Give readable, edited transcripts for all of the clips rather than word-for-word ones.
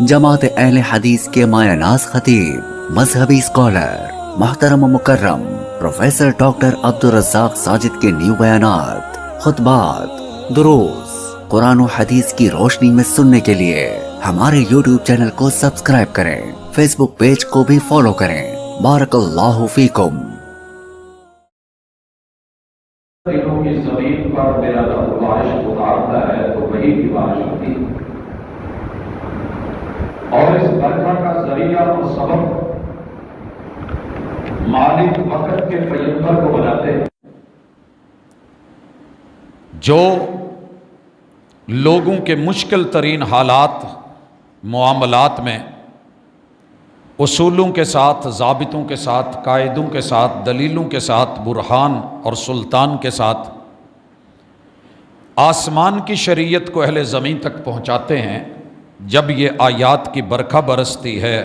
جماعت اہل حدیث کے مایہ ناز خطیب، مذہبی اسکالر، محترم و مکرم پروفیسر ڈاکٹر عبدالرزاق ساجد کے نیو بیانات، خطبات، دروس قرآن و حدیث کی روشنی میں سننے کے لیے ہمارے یوٹیوب چینل کو سبسکرائب کریں، فیس بک پیج کو بھی فالو کریں۔ بارک اللہ فیکم۔ دلوں کی زمین پر میرا رب بارش اتارتا ہے تو وہی کی بارش ہوتی ہے، اور اس برکھا کا ذریعہ اور سبب مالک وقت کے پیغمبر کو بناتے ہیں۔ جو لوگوں کے مشکل ترین حالات معاملات میں اصولوں کے ساتھ، ضابطوں کے ساتھ، قاعدوں کے ساتھ، دلیلوں کے ساتھ، برہان اور سلطان کے ساتھ آسمان کی شریعت کو اہل زمین تک پہنچاتے ہیں، جب یہ آیات کی برکھا برستی ہے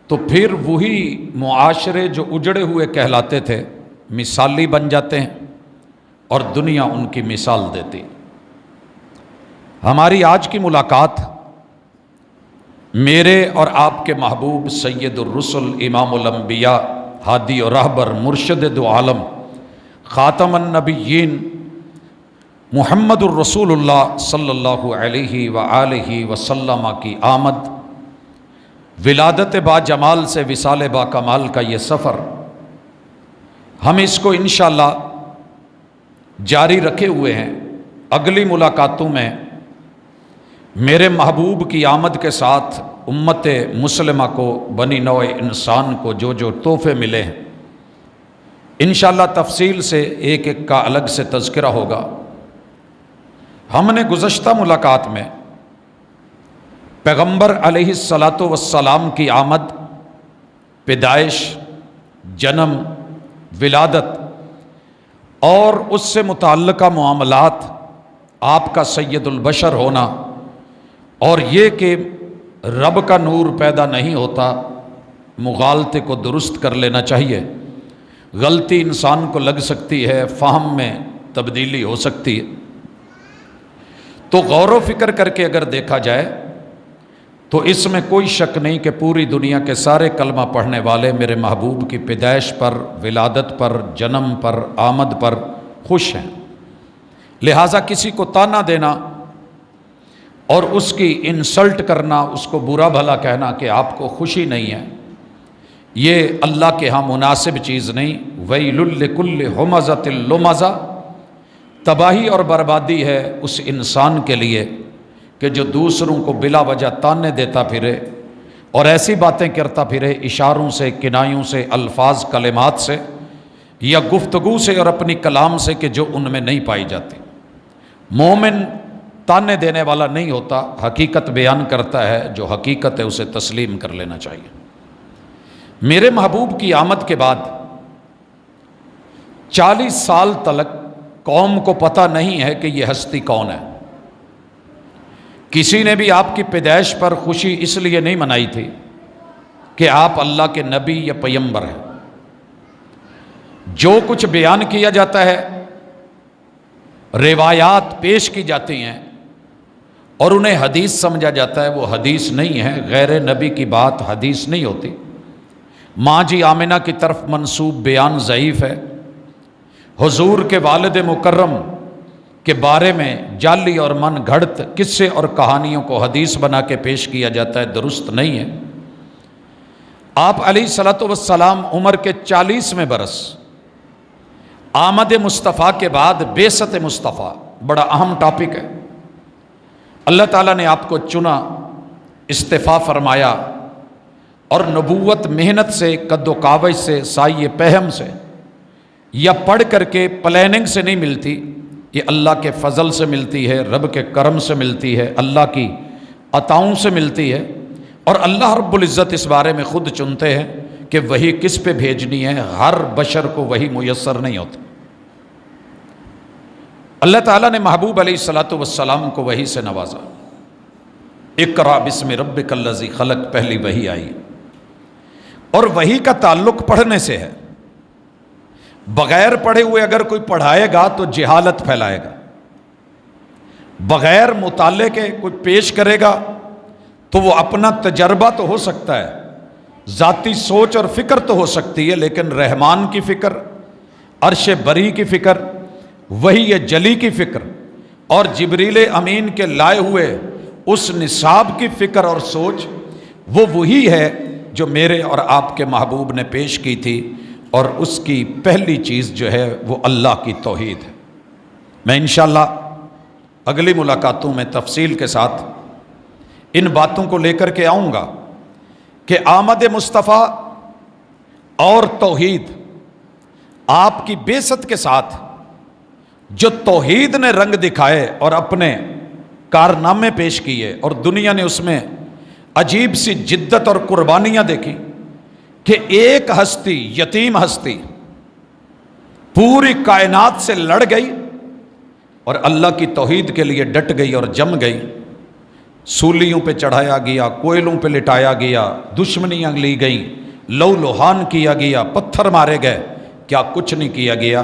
تو پھر وہی معاشرے جو اجڑے ہوئے کہلاتے تھے مثالی بن جاتے ہیں اور دنیا ان کی مثال دیتی۔ ہماری آج کی ملاقات میرے اور آپ کے محبوب سید الرسل، امام الانبیاء، ہادی و رہبر، مرشد دو عالم، خاتم النبیین محمد الرسول اللہ صلی اللہ علیہ وآلہ وسلم کی آمد، ولادت با جمال سے وصال با کمال کا یہ سفر، ہم اس کو انشاءاللہ جاری رکھے ہوئے ہیں۔ اگلی ملاقاتوں میں میرے محبوب کی آمد کے ساتھ امت مسلمہ کو، بنی نوع انسان کو جو جو تحفے ملے ہیں، انشاءاللہ تفصیل سے ایک ایک کا الگ سے تذکرہ ہوگا۔ ہم نے گزشتہ ملاقات میں پیغمبر علیہ الصلاۃ والسلام کی آمد، پیدائش، جنم، ولادت اور اس سے متعلقہ معاملات، آپ کا سید البشر ہونا، اور یہ کہ رب کا نور پیدا نہیں ہوتا، مغالطے کو درست کر لینا چاہیے، غلطی انسان کو لگ سکتی ہے، فہم میں تبدیلی ہو سکتی ہے، تو غور و فکر کر کے اگر دیکھا جائے تو اس میں کوئی شک نہیں کہ پوری دنیا کے سارے کلمہ پڑھنے والے میرے محبوب کی پیدائش پر، ولادت پر، جنم پر، آمد پر خوش ہیں۔ لہٰذا کسی کو تانا دینا اور اس کی انسلٹ کرنا، اس کو برا بھلا کہنا کہ آپ کو خوشی نہیں ہے، یہ اللہ کے ہاں مناسب چیز نہیں۔ ویل لکل ہمزۃ لمزہ، تباہی اور بربادی ہے اس انسان کے لیے کہ جو دوسروں کو بلا وجہ تانے دیتا پھرے اور ایسی باتیں کرتا پھرے، اشاروں سے، کنایوں سے، الفاظ کلمات سے یا گفتگو سے اور اپنی کلام سے کہ جو ان میں نہیں پائی جاتی۔ مومن تانے دینے والا نہیں ہوتا، حقیقت بیان کرتا ہے، جو حقیقت ہے اسے تسلیم کر لینا چاہیے۔ میرے محبوب کی آمد کے بعد 40 سال تک قوم کو پتہ نہیں ہے کہ یہ ہستی کون ہے۔ کسی نے بھی آپ کی پیدائش پر خوشی اس لیے نہیں منائی تھی کہ آپ اللہ کے نبی یا پیغمبر ہیں۔ جو کچھ بیان کیا جاتا ہے، روایات پیش کی جاتی ہیں اور انہیں حدیث سمجھا جاتا ہے، وہ حدیث نہیں ہے، غیر نبی کی بات حدیث نہیں ہوتی۔ ماں جی آمنہ کی طرف منسوب بیان ضعیف ہے، حضور کے والد مکرم کے بارے میں جعلی اور من گھڑت قصے اور کہانیوں کو حدیث بنا کے پیش کیا جاتا ہے، درست نہیں ہے۔ آپ علیہ الصلاۃ والسلام عمر کے 40ویں برس، آمد مصطفیٰ کے بعد بعثت مصطفیٰ، بڑا اہم ٹاپک ہے۔ اللہ تعالیٰ نے آپ کو چنا، استفا فرمایا، اور نبوت محنت سے، قد و کاوش سے، سعی پہم سے یا پڑھ کر کے پلاننگ سے نہیں ملتی، یہ اللہ کے فضل سے ملتی ہے، رب کے کرم سے ملتی ہے، اللہ کی عطاؤں سے ملتی ہے، اور اللہ رب العزت اس بارے میں خود چنتے ہیں کہ وہی کس پہ بھیجنی ہے۔ ہر بشر کو وہی میسر نہیں ہوتا۔ اللہ تعالیٰ نے محبوب علیہ الصلاۃ والسلام کو وحی سے نوازا۔ اقرأ بسم ربک الذی خلق، پہلی وحی آئی، اور وحی کا تعلق پڑھنے سے ہے۔ بغیر پڑھے ہوئے اگر کوئی پڑھائے گا تو جہالت پھیلائے گا، بغیر مطالعے کے کوئی پیش کرے گا تو وہ اپنا تجربہ تو ہو سکتا ہے، ذاتی سوچ اور فکر تو ہو سکتی ہے، لیکن رحمان کی فکر، عرش بری کی فکر، وحی جلی کی فکر اور جبریل امین کے لائے ہوئے اس نصاب کی فکر اور سوچ، وہ وہی ہے جو میرے اور آپ کے محبوب نے پیش کی تھی، اور اس کی پہلی چیز جو ہے وہ اللہ کی توحید ہے۔ میں انشاءاللہ اگلی ملاقاتوں میں تفصیل کے ساتھ ان باتوں کو لے کر کے آؤں گا کہ آمد مصطفیٰ اور توحید، آپ کی بعثت کے ساتھ جو توحید نے رنگ دکھائے اور اپنے کارنامے پیش کیے، اور دنیا نے اس میں عجیب سی جدت اور قربانیاں دیکھی کہ ایک ہستی، یتیم ہستی، پوری کائنات سے لڑ گئی اور اللہ کی توحید کے لیے ڈٹ گئی اور جم گئی۔ سولیوں پہ چڑھایا گیا، کوئلوں پہ لٹایا گیا، دشمنیاں لی گئیں، لو لوہان کیا گیا، پتھر مارے گئے، کیا کچھ نہیں کیا گیا،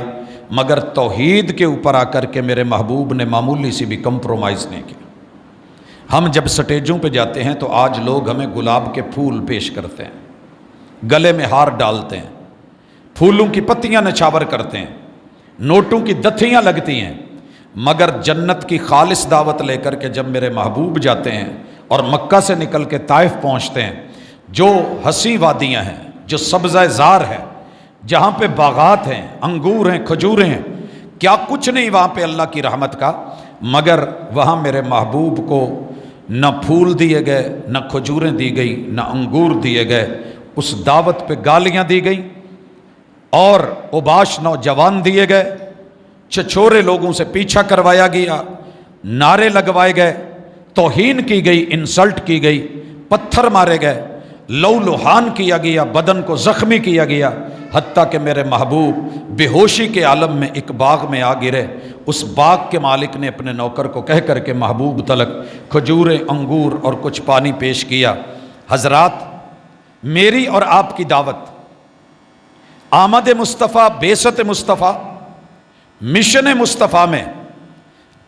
مگر توحید کے اوپر آ کر کے میرے محبوب نے معمولی سی بھی کمپرومائز نہیں کیا۔ ہم جب سٹیجوں پہ جاتے ہیں تو آج لوگ ہمیں گلاب کے پھول پیش کرتے ہیں، گلے میں ہار ڈالتے ہیں، پھولوں کی پتیاں نچھاور کرتے ہیں، نوٹوں کی دتھیاں لگتی ہیں، مگر جنت کی خالص دعوت لے کر کے جب میرے محبوب جاتے ہیں اور مکہ سے نکل کے طائف پہنچتے ہیں، جو حسین وادیاں ہیں، جو سبزہ زار ہے، جہاں پہ باغات ہیں، انگور ہیں، کھجوریں ہیں، کیا کچھ نہیں وہاں پہ اللہ کی رحمت کا، مگر وہاں میرے محبوب کو نہ پھول دیے گئے، نہ کھجوریں دی گئی، نہ انگور دیے گئے، اس دعوت پہ گالیاں دی گئی اور اوباش نوجوان دیے گئے، چھچورے لوگوں سے پیچھا کروایا گیا، نعرے لگوائے گئے، توہین کی گئی، انسلٹ کی گئی، پتھر مارے گئے، لو لوہان کیا گیا، بدن کو زخمی کیا گیا، حتیٰ کہ میرے محبوب بے ہوشی کے عالم میں ایک باغ میں آ گرے۔ اس باغ کے مالک نے اپنے نوکر کو کہہ کر کے محبوب تلک کھجوریں، انگور اور کچھ پانی پیش کیا۔ حضرات، میری اور آپ کی دعوت، آمد مصطفیٰ، بعثت مصطفیٰ، مشن مصطفیٰ میں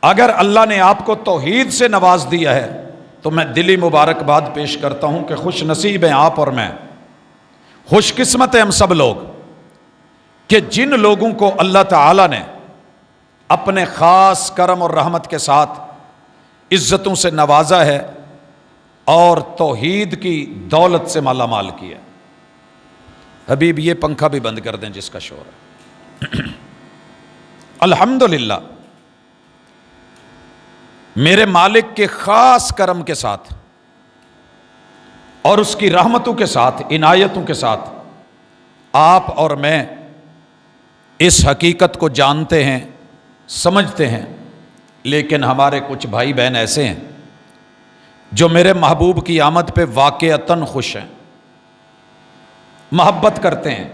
اگر اللہ نے آپ کو توحید سے نواز دیا ہے تو میں دلی مبارکباد پیش کرتا ہوں کہ خوش نصیب ہیں آپ اور میں، خوش قسمت ہیں ہم سب لوگ کہ جن لوگوں کو اللہ تعالیٰ نے اپنے خاص کرم اور رحمت کے ساتھ عزتوں سے نوازا ہے اور توحید کی دولت سے مالا مال کیا۔ حبیب یہ پنکھا بھی بند کر دیں جس کا شور ہے۔ الحمدللہ میرے مالک کے خاص کرم کے ساتھ اور اس کی رحمتوں کے ساتھ، عنایتوں کے ساتھ آپ اور میں اس حقیقت کو جانتے ہیں، سمجھتے ہیں، لیکن ہمارے کچھ بھائی بہن ایسے ہیں جو میرے محبوب کی آمد پہ واقعتاً خوش ہیں، محبت کرتے ہیں،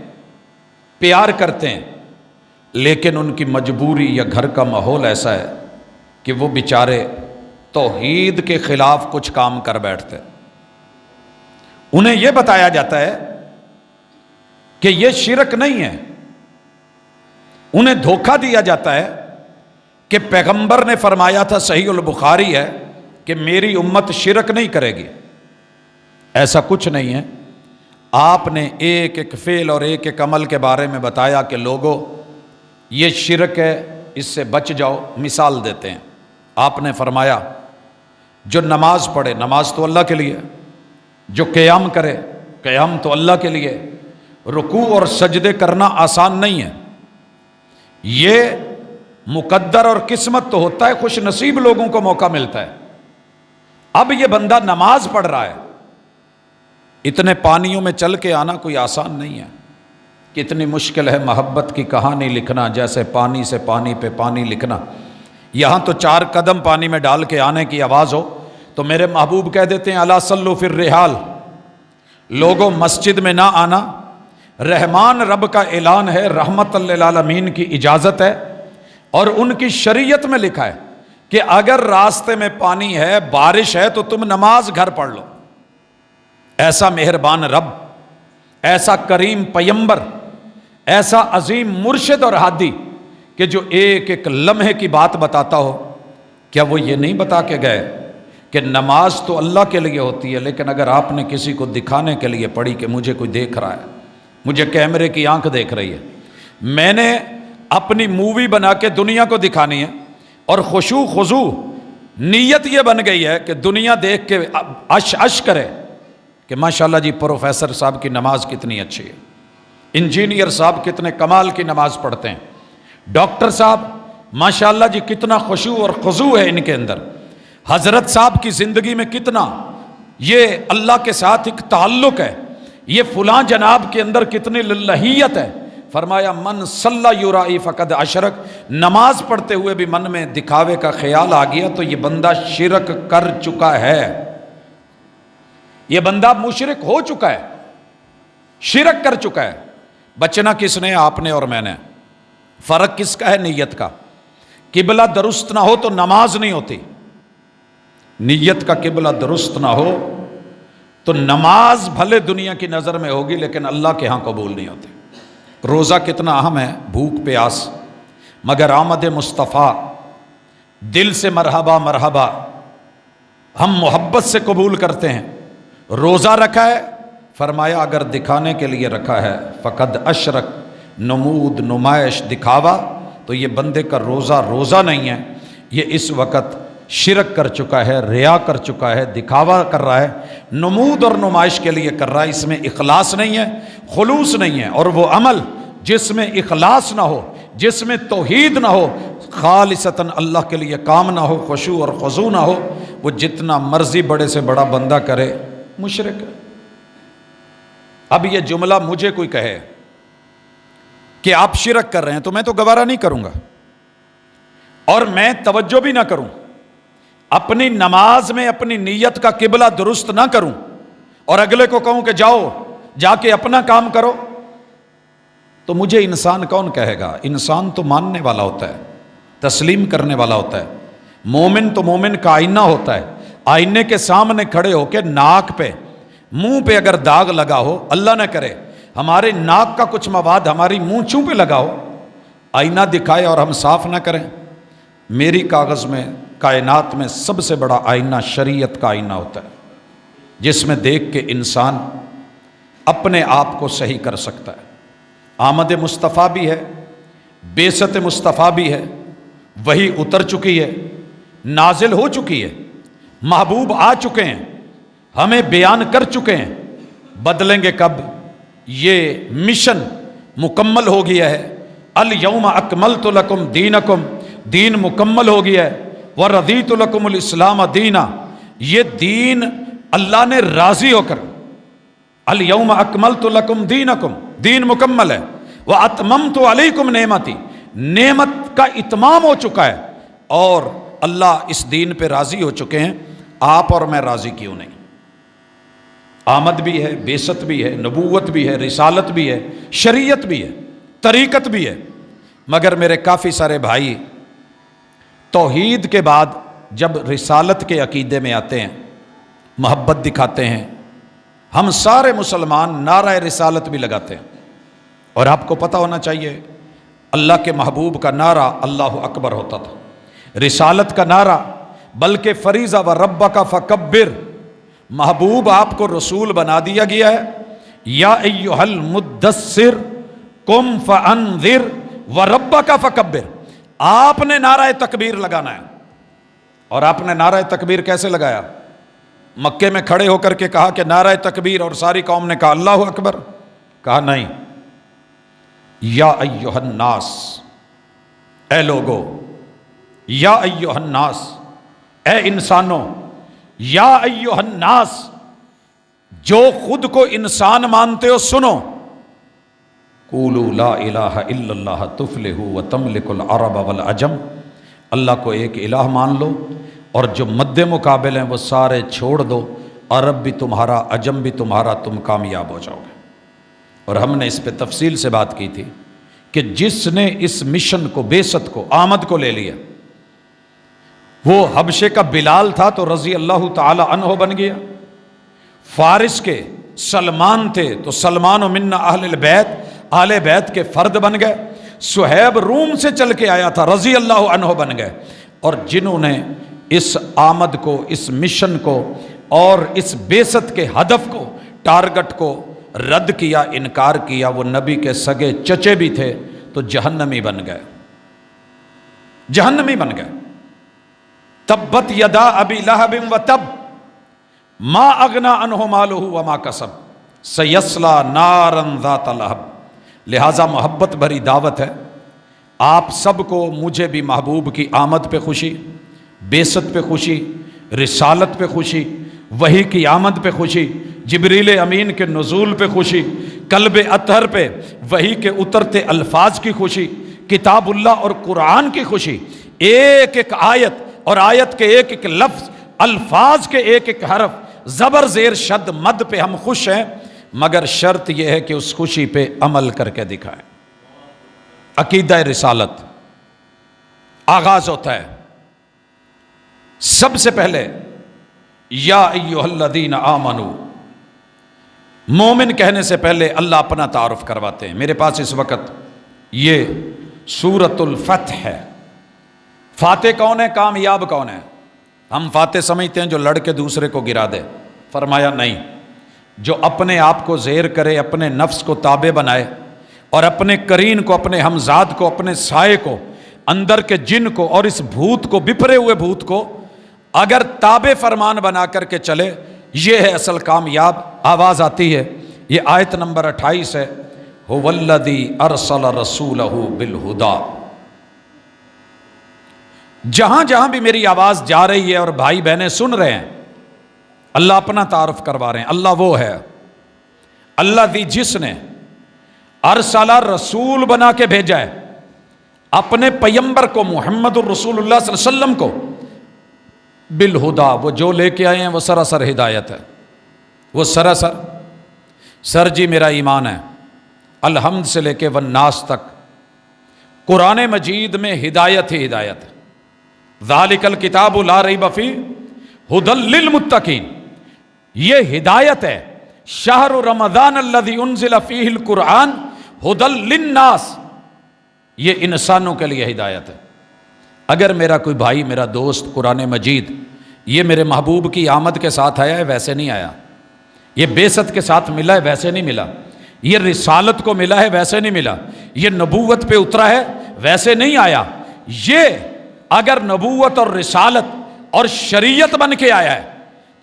پیار کرتے ہیں، لیکن ان کی مجبوری یا گھر کا ماحول ایسا ہے کہ وہ بیچارے توحید کے خلاف کچھ کام کر بیٹھتے۔ انہیں یہ بتایا جاتا ہے کہ یہ شرک نہیں ہے، انہیں دھوکہ دیا جاتا ہے کہ پیغمبر نے فرمایا تھا، صحیح البخاری ہے، کہ میری امت شرک نہیں کرے گی۔ ایسا کچھ نہیں ہے۔ آپ نے ایک ایک فعل اور ایک ایک عمل کے بارے میں بتایا کہ لوگوں یہ شرک ہے، اس سے بچ جاؤ۔ مثال دیتے ہیں، آپ نے فرمایا جو نماز پڑھے، نماز تو اللہ کے لیے، جو قیام کرے، قیام تو اللہ کے لیے، رکوع اور سجدے کرنا آسان نہیں ہے، یہ مقدر اور قسمت تو ہوتا ہے، خوش نصیب لوگوں کو موقع ملتا ہے۔ اب یہ بندہ نماز پڑھ رہا ہے، اتنے پانیوں میں چل کے آنا کوئی آسان نہیں ہے۔ کتنی مشکل ہے محبت کی کہانی لکھنا، جیسے پانی سے پانی پہ پانی لکھنا۔ یہاں تو 4 قدم پانی میں ڈال کے آنے کی آواز ہو تو میرے محبوب کہہ دیتے ہیں الا صلو فی الرحال، لوگوں مسجد میں نہ آنا۔ رحمان رب کا اعلان ہے، رحمت للعالمین کی اجازت ہے، اور ان کی شریعت میں لکھا ہے کہ اگر راستے میں پانی ہے، بارش ہے، تو تم نماز گھر پڑھ لو۔ ایسا مہربان رب، ایسا کریم پیمبر، ایسا عظیم مرشد اور ہادی کہ جو ایک ایک لمحے کی بات بتاتا ہو، کیا وہ یہ نہیں بتا کے گئے کہ نماز تو اللہ کے لیے ہوتی ہے، لیکن اگر آپ نے کسی کو دکھانے کے لیے پڑھی کہ مجھے کوئی دیکھ رہا ہے، مجھے کیمرے کی آنکھ دیکھ رہی ہے، میں نے اپنی مووی بنا کے دنیا کو دکھانی ہے، اور خشوع خضوع نیت یہ بن گئی ہے کہ دنیا دیکھ کے اش کرے کہ ماشاءاللہ جی پروفیسر صاحب کی نماز کتنی اچھی ہے، انجینئر صاحب کتنے کمال کی نماز پڑھتے ہیں، ڈاکٹر صاحب ماشاءاللہ جی کتنا خشوع اور خضوع ہے ان کے اندر، حضرت صاحب کی زندگی میں کتنا یہ اللہ کے ساتھ ایک تعلق ہے، یہ فلاں جناب کے اندر کتنی للہیت ہے۔ فرمایا من صلی یرائی فقد اشرک، نماز پڑھتے ہوئے بھی من میں دکھاوے کا خیال آ گیا تو یہ بندہ شرک کر چکا ہے، یہ بندہ مشرک ہو چکا ہے، شرک کر چکا ہے۔ بچنا کس نے؟ آپ نے اور میں نے۔ فرق کس کا ہے؟ نیت کا۔ قبلہ درست نہ ہو تو نماز نہیں ہوتی، نیت کا قبلہ درست نہ ہو تو نماز بھلے دنیا کی نظر میں ہوگی لیکن اللہ کے ہاں قبول نہیں ہوتی۔ روزہ کتنا اہم ہے، بھوک پیاس، مگر آمد مصطفیٰ دل سے مرحبا مرحبا، ہم محبت سے قبول کرتے ہیں۔ روزہ رکھا ہے، فرمایا اگر دکھانے کے لیے رکھا ہے فقد اشرک، نمود نمائش دکھاوا، تو یہ بندے کا روزہ روزہ نہیں ہے، یہ اس وقت شرک کر چکا ہے، ریا کر چکا ہے، دکھاوا کر رہا ہے، نمود اور نمائش کے لیے کر رہا ہے، اس میں اخلاص نہیں ہے، خلوص نہیں ہے۔ اور وہ عمل جس میں اخلاص نہ ہو، جس میں توحید نہ ہو، خالصتاً اللہ کے لیے کام نہ ہو، خشوع اور خضوع نہ ہو، وہ جتنا مرضی بڑے سے بڑا بندہ کرے مشرک ہے۔ اب یہ جملہ مجھے کوئی کہے کہ آپ شرک کر رہے ہیں تو میں تو گوارہ نہیں کروں گا، اور میں توجہ بھی نہ کروں، اپنی نماز میں اپنی نیت کا قبلہ درست نہ کروں، اور اگلے کو کہوں کہ جاؤ جا کے اپنا کام کرو، تو مجھے انسان کون کہے گا؟ انسان تو ماننے والا ہوتا ہے، تسلیم کرنے والا ہوتا ہے۔ مومن تو مومن کا آئینہ ہوتا ہے، آئینے کے سامنے کھڑے ہو کے ناک پہ منہ پہ اگر داغ لگا ہو، اللہ نہ کرے ہمارے ناک کا کچھ مواد ہماری منہ پہ لگا ہو، آئینہ دکھائے اور ہم صاف نہ کریں۔ میری کاغذ میں کائنات میں سب سے بڑا آئینہ شریعت کا آئینہ ہوتا ہے، جس میں دیکھ کے انسان اپنے آپ کو صحیح کر سکتا ہے۔ آمد مصطفیٰ بھی ہے، بعثت مصطفیٰ بھی ہے، وحی اتر چکی ہے، نازل ہو چکی ہے، محبوب آ چکے ہیں، ہمیں بیان کر چکے ہیں، بدلیں گے کب؟ یہ مشن مکمل ہو گیا ہے۔ الیوم اکملت لکم دینکم، دین مکمل ہو گیا ہے۔ وردیت لکم الاسلام دینا، یہ دین اللہ نے راضی ہو کر، الیوم اکملت لکم دینکم، دین مکمل ہے۔ واتممت علیکم نعمتی، نعمت کا اتمام ہو چکا ہے، اور اللہ اس دین پہ راضی ہو چکے ہیں۔ آپ اور میں راضی کیوں نہیں؟ آمد بھی ہے، بعثت بھی ہے، نبوت بھی ہے، رسالت بھی ہے، شریعت بھی ہے، طریقت بھی ہے، مگر میرے کافی سارے بھائی توحید کے بعد جب رسالت کے عقیدے میں آتے ہیں، محبت دکھاتے ہیں۔ ہم سارے مسلمان نعرہ رسالت بھی لگاتے ہیں، اور آپ کو پتہ ہونا چاہیے اللہ کے محبوب کا نعرہ اللہ اکبر ہوتا تھا، رسالت کا نعرہ بلکہ فریضہ و ربک فکبر، محبوب آپ کو رسول بنا دیا گیا ہے۔ یا ایھا المدثر قم فانذر وربک فکبر، آپ نے نعرہ تکبیر لگانا ہے۔ اور آپ نے نعرہ تکبیر کیسے لگایا؟ مکے میں کھڑے ہو کر کے کہا کہ نعرہ تکبیر، اور ساری قوم نے کہا اللہ اکبر؟ کہا نہیں، یا ایھا الناس، اے لوگو، یا ایھا الناس، اے انسانوں، یا ایھا الناس، جو خود کو انسان مانتے ہو سنو، قولوا لا الہ الا اللہ تفلحوا وتملک العرب والعجم، اللہ کو ایک الہ مان لو، اور جو مد مقابل ہیں وہ سارے چھوڑ دو، عرب بھی تمہارا، عجم بھی تمہارا، تم کامیاب ہو جاؤ گے۔ اور ہم نے اس پہ تفصیل سے بات کی تھی کہ جس نے اس مشن کو، بعثت کو، آمد کو لے لیا، وہ حبشے کا بلال تھا تو رضی اللہ تعالی عنہ بن گیا، فارس کے سلمان تھے تو سلمان منا اہل البیت، اہل بیت کے فرد بن گئے، صہیب روم سے چل کے آیا تھا، رضی اللہ عنہ بن گئے، اور جنہوں نے اس آمد کو، اس مشن کو اور اس بعثت کے ہدف کو، ٹارگٹ کو رد کیا، انکار کیا، وہ نبی کے سگے چچے بھی تھے تو جہنمی بن گئے، جہنمی بن گئے۔ تبت یدا ابی لہب وتب ما اغنی عنہ مالہ وما کسب سیصلی نارا ذات لہب۔ لہذا محبت بھری دعوت ہے آپ سب کو، مجھے بھی محبوب کی آمد پہ خوشی، بعثت پہ خوشی، رسالت پہ خوشی، وحی کی آمد پہ خوشی، جبریل امین کے نزول پہ خوشی، قلب اطہر پہ وحی کے اترتے الفاظ کی خوشی، کتاب اللہ اور قرآن کی خوشی، ایک ایک آیت اور آیت کے ایک ایک لفظ، الفاظ کے ایک ایک حرف، زبر زیر شد مد پہ ہم خوش ہیں، مگر شرط یہ ہے کہ اس خوشی پہ عمل کر کے دکھائیں۔ عقیدہ رسالت آغاز ہوتا ہے سب سے پہلے یا ایھا الذین آمنو، مومن کہنے سے پہلے اللہ اپنا تعارف کرواتے ہیں۔ میرے پاس اس وقت یہ سورۃ الفتح ہے۔ فاتح کون ہے؟ کامیاب کون ہے؟ ہم فاتح سمجھتے ہیں جو لڑ کے دوسرے کو گرا دے، فرمایا نہیں، جو اپنے آپ کو زیر کرے، اپنے نفس کو تابع بنائے اور اپنے قرین کو، اپنے ہمزاد کو، اپنے سائے کو، اندر کے جن کو اور اس بھوت کو، بپھرے ہوئے بھوت کو اگر تابع فرمان بنا کر کے چلے، یہ ہے اصل کامیاب۔ آواز آتی ہے، یہ آیت نمبر 28 ہے، هو الذی ارسل رسولہ بالہدی۔ جہاں جہاں بھی میری آواز جا رہی ہے اور بھائی بہنیں سن رہے ہیں، اللہ اپنا تعارف کروا رہے ہیں۔ اللہ وہ ہے، اللہ دی جس نے ارسلہ رسول بنا کے بھیجا ہے اپنے پیمبر کو، محمد الرسول اللہ صلی اللہ علیہ وسلم کو، بالہدا، وہ جو لے کے آئے ہیں وہ سراسر ہدایت ہے، وہ سراسر۔ سر جی میرا ایمان ہے الحمد سے لے کے والناس تک قرآن مجید میں ہدایت ہی ہدایت ہے۔ ذالک الکتاب لا ریب فیہ ھدی للمتقین، یہ ہدایت ہے۔ شہر رمضان الذی انزل فیہ القرآن ھدی للناس، یہ انسانوں کے لیے ہدایت ہے۔ اگر میرا کوئی بھائی، میرا دوست قرآن مجید یہ میرے محبوب کی آمد کے ساتھ آیا ہے، ویسے نہیں آیا، یہ بعثت کے ساتھ ملا ہے، ویسے نہیں ملا، یہ رسالت کو ملا ہے، ویسے نہیں ملا، یہ نبوت پہ اترا ہے، ویسے نہیں آیا۔ یہ اگر نبوت اور رسالت اور شریعت بن کے آیا ہے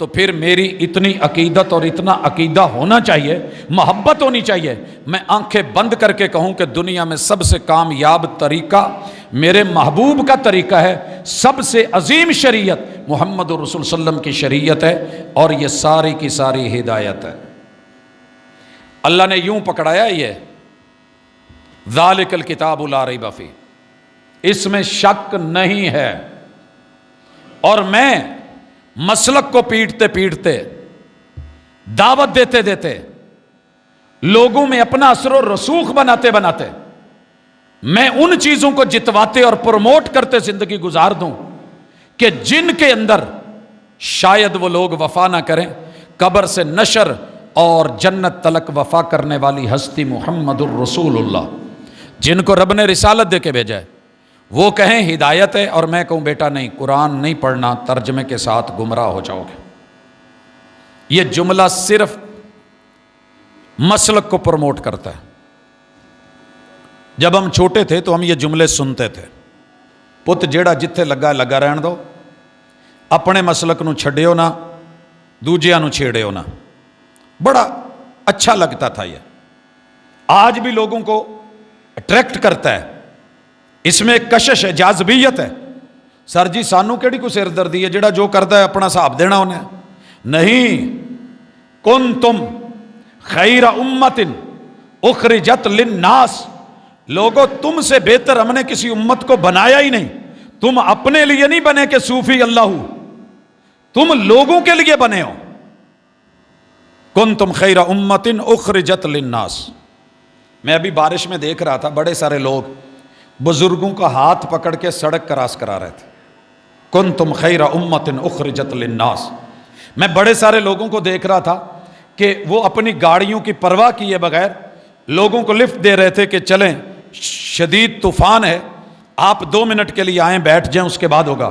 تو پھر میری اتنی عقیدت اور اتنا عقیدہ ہونا چاہیے، محبت ہونی چاہیے، میں آنکھیں بند کر کے کہوں کہ دنیا میں سب سے کامیاب طریقہ میرے محبوب کا طریقہ ہے، سب سے عظیم شریعت محمد الرسول صلی اللہ علیہ وسلم کی شریعت ہے، اور یہ ساری کی ساری ہدایت ہے۔ اللہ نے یوں پکڑایا، یہ ذالک الکتاب لا ریب فیہ، اس میں شک نہیں ہے۔ اور میں مسلک کو پیٹتے پیٹتے، دعوت دیتے دیتے، لوگوں میں اپنا اثر و رسوخ بناتے بناتے، میں ان چیزوں کو جتواتے اور پروموٹ کرتے زندگی گزار دوں کہ جن کے اندر شاید وہ لوگ وفا نہ کریں۔ قبر سے نشر اور جنت تلک وفا کرنے والی ہستی محمد الرسول اللہ، جن کو رب نے رسالت دے کے بھیجا ہے، وہ کہیں ہدایت ہے اور میں کہوں بیٹا نہیں، قرآن نہیں پڑھنا، ترجمے کے ساتھ گمراہ ہو جاؤ گے۔ یہ جملہ صرف مسلک کو پروموٹ کرتا ہے۔ جب ہم چھوٹے تھے تو ہم یہ جملے سنتے تھے، پت جیڑا جتھے لگا لگا رہن دو، اپنے مسلک نو چھڈیو نہ، دوجیاں نو چھیڑیو نہ۔ بڑا اچھا لگتا تھا یہ، آج بھی لوگوں کو اٹریکٹ کرتا ہے، اس میں ایک کشش ہے، جاذبیت ہے۔ سر جی سانو کیڑی کو سر دردی ہے، جڑا جو کرتا ہے اپنا حساب دینا انہیں نہیں۔ کنتم خیر امت اخرجت للناس، لوگوں تم سے بہتر ہم نے کسی امت کو بنایا ہی نہیں۔ تم اپنے لیے نہیں بنے کہ صوفی اللہ ہو، تم لوگوں کے لیے بنے ہو۔ کنتم خیر امت اخرجت للناس۔ میں ابھی بارش میں دیکھ رہا تھا، بڑے سارے لوگ بزرگوں کا ہاتھ پکڑ کے سڑک کراس کرا رہے تھے۔ کنتم خیر امت اخرجت للناس۔ میں بڑے سارے لوگوں کو دیکھ رہا تھا کہ وہ اپنی گاڑیوں کی پرواہ کیے بغیر لوگوں کو لفٹ دے رہے تھے کہ چلیں، شدید طوفان ہے، آپ 2 منٹ کے لیے آئیں، بیٹھ جائیں، اس کے بعد ہوگا۔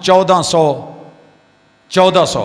1400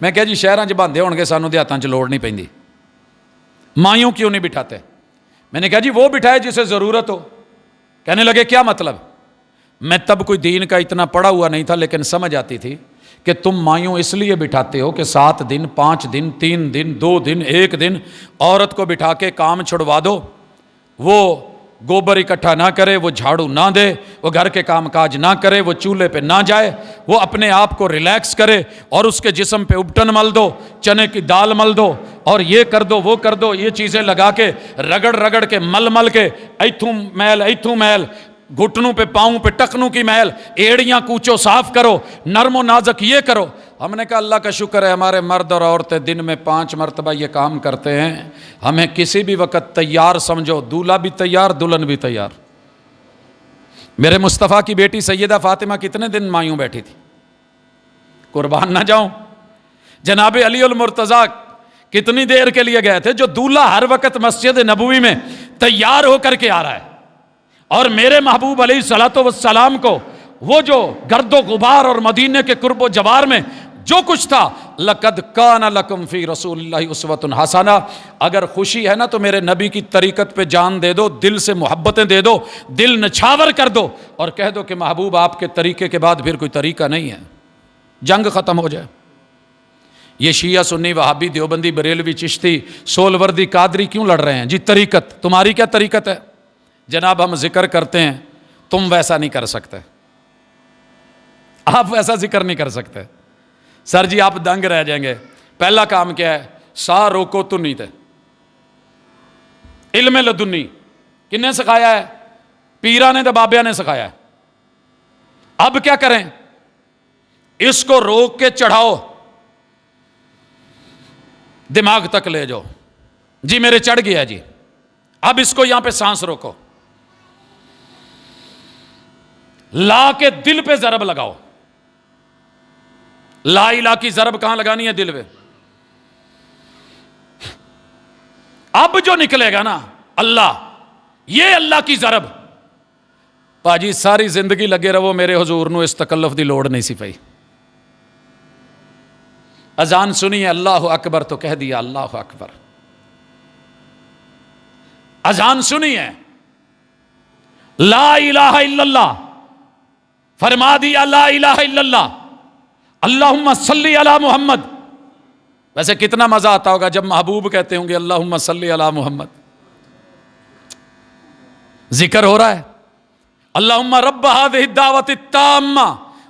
میں کہا جی شہراں 'ਚ بھاندے ہون گے سانوں دیہاتاں 'ਚ لوڑ نہیں پیندی, مایوں کیوں نہیں بٹھاتے؟ میں نے کہا جی وہ بٹھائے جسے ضرورت ہو. کہنے لگے کیا مطلب؟ میں تب کوئی دین کا اتنا پڑھا ہوا نہیں تھا, لیکن سمجھ آتی تھی کہ تم مایوں اس لیے بٹھاتے ہو کہ 7 دن 5 دن 3 دن 2 دن 1 دن عورت کو بٹھا کے کام چھڑوا دو, وہ گوبر اکٹھا نہ کرے, وہ جھاڑو نہ دے, وہ گھر کے کام کاج نہ کرے, وہ چولہے پہ نہ جائے, وہ اپنے آپ کو ریلیکس کرے اور اس کے جسم پہ ابٹن مل دو, چنے کی دال مل دو اور یہ کر دو وہ کر دو, یہ چیزیں لگا کے رگڑ رگڑ کے مل کے ایتھوں میل گھٹنوں پہ پاؤں پہ ٹکنوں کی میل, ایڑیاں کوچو صاف کرو, نرم و نازک یہ کرو. ہم نے کہا اللہ کا شکر ہے ہمارے مرد اور عورتیں دن میں 5 مرتبہ یہ کام کرتے ہیں, ہمیں کسی بھی وقت تیار سمجھو, دولہا بھی تیار دلہن بھی تیار. میرے مصطفیٰ کی بیٹی سیدہ فاطمہ کتنے دن مایوں بیٹھی تھی, قربان نہ جاؤں. جناب علی المرتضیٰ کتنی دیر کے لیے گئے تھے, جو دولہا ہر وقت مسجد نبوی میں تیار ہو کر کے آ رہا ہے, اور میرے محبوب علیہ الصلوۃ والسلام کو وہ جو گرد و غبار اور مدینے کے قرب و جوار میں جو کچھ تھا, لقد کان لکم فی رسول اللہ اسوۃ حسنہ, اگر خوشی ہے نا تو میرے نبی کی طریقت پہ جان دے دو, دل سے محبتیں دے دو, دل نچھاور کر دو اور کہہ دو کہ محبوب آپ کے طریقے کے بعد پھر کوئی طریقہ نہیں ہے, جنگ ختم ہو جائے. یہ شیعہ سنی وہابی دیوبندی بریلوی چشتی سولوردی قادری کیوں لڑ رہے ہیں؟ جی طریقت, تمہاری کیا طریقت ہے؟ جناب ہم ذکر کرتے ہیں, تم ویسا نہیں کر سکتے, آپ ویسا ذکر نہیں کر سکتے. سر جی آپ دنگ رہ جائیں گے. پہلا کام کیا ہے؟ سا روکو تنی تے, علم لدنی کن نے سکھایا ہے؟ پیرا نے تو بابیا نے سکھایا ہے. اب کیا کریں؟ اس کو روک کے چڑھاؤ, دماغ تک لے جاؤ. جی میرے چڑھ گیا جی, اب اس کو یہاں پہ سانس روکو, لا کے دل پہ ضرب لگاؤ. لا الہ کی ضرب کہاں لگانی ہے؟ دل پہ. اب جو نکلے گا نا اللہ, یہ اللہ کی ضرب. پاجی ساری زندگی لگے رہو میرے حضور نو, اس تکلف دی لوڑ نہیں سی پئی. اذان سنی ہے اللہ اکبر تو کہہ دیا اللہ اکبر. اذان سنی ہے لا الہ الا اللہ, فرما دیا لا الہ الا اللہ, اللہم صلی علی محمد. ویسے کتنا مزہ آتا ہوگا جب محبوب کہتے ہوں گے اللہم صلی علی محمد. ذکر ہو رہا ہے اللہم رب هذه الدعوة التامة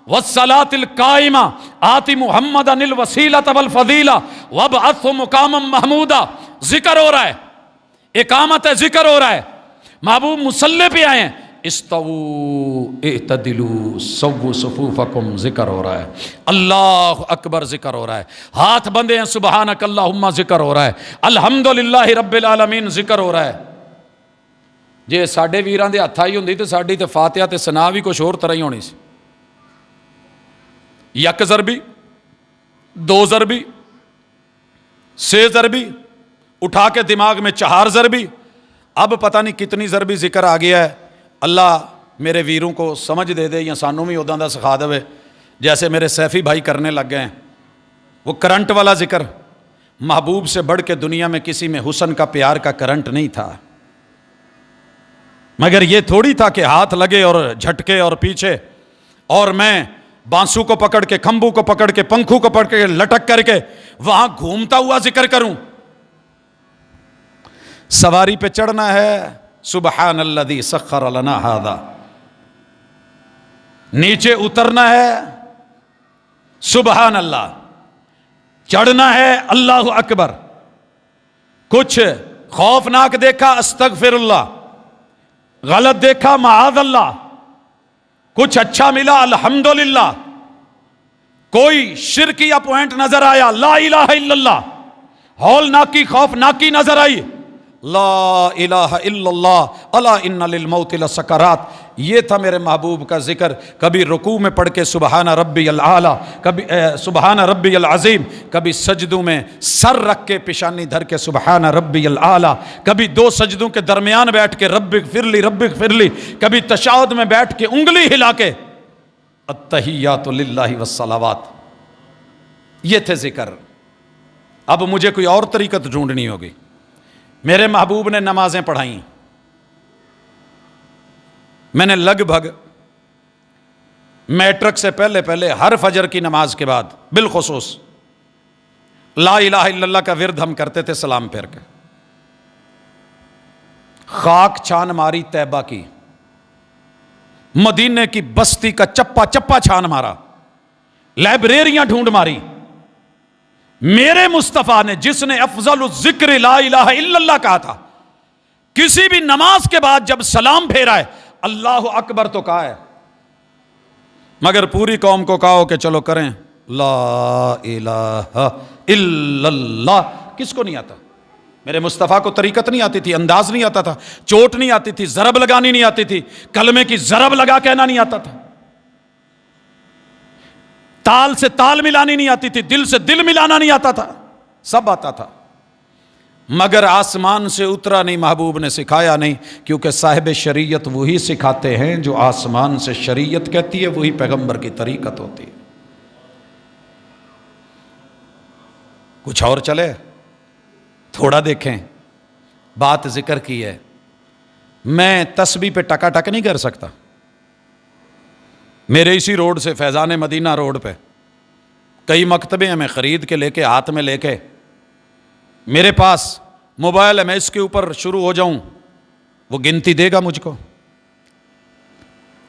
والصلاة القائمة آت محمدا الوسیلۃ والفضیلہ وابعثہ مقاما محمودا. ذکر ہو رہا ہے, اقامت ہے, ذکر ہو رہا ہے. محبوب مصلی پہ آئے ہیں, استووا اعتدلوا سووا صفوفکم, ذکر ہو رہا ہے. اللہ اکبر ذکر ہو رہا ہے. ہاتھ بندے ہیں سبحانک اللہم, ذکر ہو رہا ہے. الحمدللہ رب العالمین, ذکر ہو رہا ہے. جے ساڈے ویراں دے ہتھ آئی ہوندی تے ساڈی تے فاتحہ تے ثنا بھی کچھ اور طرح ہی ہونی سی. یک ضربی, 2 ضربی, 6 ضربی, اٹھا کے دماغ میں 4 ضربی. اب پتہ نہیں کتنی ضربی ذکر آ گیا ہے. اللہ میرے ویروں کو سمجھ دے دے, یا سانوں بھی اوداں دا سکھا دے جیسے میرے سیفی بھائی کرنے لگ گئے ہیں. وہ کرنٹ والا ذکر, محبوب سے بڑھ کے دنیا میں کسی میں حسن کا پیار کا کرنٹ نہیں تھا, مگر یہ تھوڑی تھا کہ ہاتھ لگے اور جھٹکے اور پیچھے, اور میں بانسو کو پکڑ کے, کھمبو کو پکڑ کے, پنکھو کو پکڑ کے, لٹک کر کے وہاں گھومتا ہوا ذکر کروں. سواری پہ چڑھنا ہے سبحان الذی سخر لنا ھذا, نیچے اترنا ہے سبحان اللہ, چڑھنا ہے اللہ اکبر. کچھ خوفناک دیکھا استغفر اللہ, غلط دیکھا معاذ اللہ, کچھ اچھا ملا الحمدللہ, کوئی شرکیہ پوائنٹ نظر آیا لا الہ الا اللہ, ہول ناکی خوف ناکی نظر آئی لا الہ الا اللہ الا ان للموت لسکرات. یہ تھا میرے محبوب کا ذکر. کبھی رکوع میں پڑھ کے سبحان ربی الاعلی, کبھی سبحان ربی العظیم, کبھی سجدوں میں سر رکھ کے پیشانی دھر کے سبحان ربی الاعلی, کبھی 2 سجدوں کے درمیان بیٹھ کے رب اغفر لی رب اغفر لی, کبھی تشہد میں بیٹھ کے انگلی ہلا کے التحیات للہ والصلوات. یہ تھے ذکر. اب مجھے کوئی اور طریقت ڈھونڈنی ہوگی. میرے محبوب نے نمازیں پڑھائیں. میں نے لگ بھگ میٹرک سے پہلے ہر فجر کی نماز کے بعد بالخصوص لا الہ الا اللہ کا ورد ہم کرتے تھے سلام پھیر کے. خاک چھان ماری طیبہ کی, مدینے کی بستی کا چپا چپا چھان مارا, لائبریریاں ڈھونڈ ماری. میرے مصطفیٰ نے, جس نے افضل الذکر لا الہ الا اللہ کہا تھا, کسی بھی نماز کے بعد جب سلام پھیرا ہے اللہ اکبر تو کہا ہے, مگر پوری قوم کو کہو کہ چلو کریں لا الہ الا اللہ. کس کو نہیں آتا؟ میرے مصطفیٰ کو طریقت نہیں آتی تھی, انداز نہیں آتا تھا, چوٹ نہیں آتی تھی, ضرب لگانی نہیں آتی تھی, کلمے کی ضرب لگا کہنا نہیں آتا تھا, تال سے تال ملانی نہیں آتی تھی, دل سے دل ملانا نہیں آتا تھا, سب آتا تھا, مگر آسمان سے اترا نہیں, محبوب نے سکھایا نہیں, کیونکہ صاحب شریعت وہی سکھاتے ہیں جو آسمان سے شریعت کہتی ہے, وہی پیغمبر کی طریقت ہوتی ہے. کچھ اور چلے تھوڑا دیکھیں. بات ذکر کی ہے, میں تسبیح پہ ٹکا ٹک نہیں کر سکتا. میرے اسی روڈ سے فیضان مدینہ روڈ پہ کئی مکتبے ہیں, میں خرید کے لے کے ہاتھ میں لے کے, میرے پاس موبائل ہے, میں اس کے اوپر شروع ہو جاؤں وہ گنتی دے گا مجھ کو.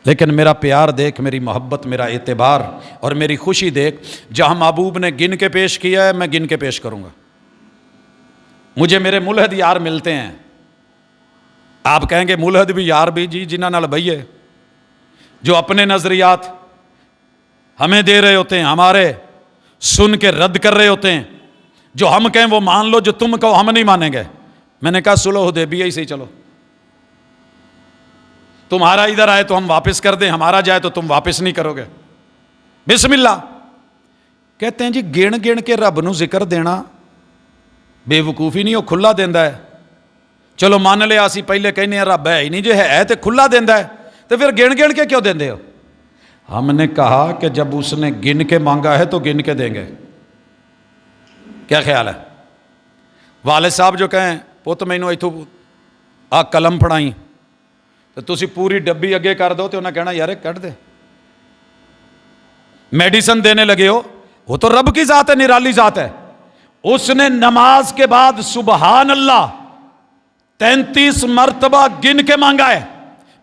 لیکن میرا پیار دیکھ, میری محبت, میرا اعتبار اور میری خوشی دیکھ. جہاں محبوب نے گن کے پیش کیا ہے میں گن کے پیش کروں گا. مجھے میرے ملحد یار ملتے ہیں, آپ کہیں گے ملحد بھی یار بھی جی, جنہاں نال بھئیے, جو اپنے نظریات ہمیں دے رہے ہوتے ہیں, ہمارے سن کے رد کر رہے ہوتے ہیں, جو ہم کہیں وہ مان لو, جو تم کہو ہم نہیں مانیں گے. میں نے کہا صلح حدیبیہ ہی سے چلو, تمہارا ادھر آئے تو ہم واپس کر دیں, ہمارا جائے تو تم واپس نہیں کرو گے. بسم اللہ. کہتے ہیں جی گن گن کے رب نو ذکر دینا بے وقوفی نہیں, وہ کھلا دیندا ہے. چلو مان لیا اسی پہلے کہنے رب ہے ہی نہیں, جو ہے تو کھلا دیندا ہے, تو پھر گن گن کے کیوں دیندے ہو؟ ہم نے کہا کہ جب اس نے گن کے مانگا ہے تو گن کے دیں گے. کیا خیال ہے؟ والد صاحب جو کہیں پوت مینوں ایتھوں آ قلم پڑھائیں, تو تسی پوری ڈبی اگے کر دو تو انہیں کہنا یار کٹ دے. میڈیسن دینے لگے ہو, وہ تو رب کی ذات ہے, نرالی ذات ہے. اس نے نماز کے بعد سبحان اللہ 33 مرتبہ گن کے مانگا ہے,